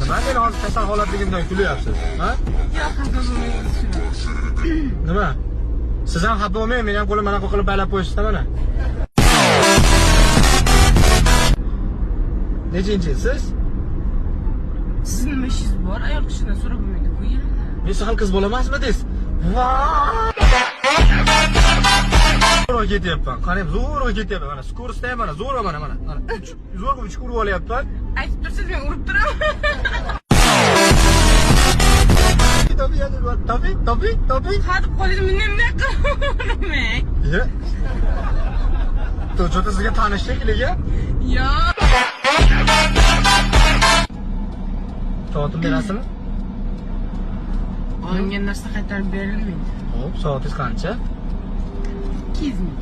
Nima meni hozir kasal holatligimdan kulyapsiz? Ha? Yo'q, xafa bo'lmaysiz shuni. Nima? Siz ham xafa bo'lmang, men ham qo'lim anaqa qilib baylab qo'yishdi mana. Nechinchi siz? Siz nima ishingiz bor? Ayol kishidan so'rab bo'lmaydi-ku yana. Men siz hali qiz bola emasmidingiz? Zo'rg'a ketyapman. Qarang, zo'rg'a ketyapman. Mana skorost ham mana zo'rg'a mana. Zo'rg'a 3 urib olyapman. Aytib tursiz, men urib turaman. Topi. Hadib qo'ydim, men nima qilaman? Ye. To'jota sizga tanish shekilliga? Yo'q. Soatim berasizmi? Olingan narsa qaytarib berilmaydi. Xo'p, soatingiz qancha? 200 ming.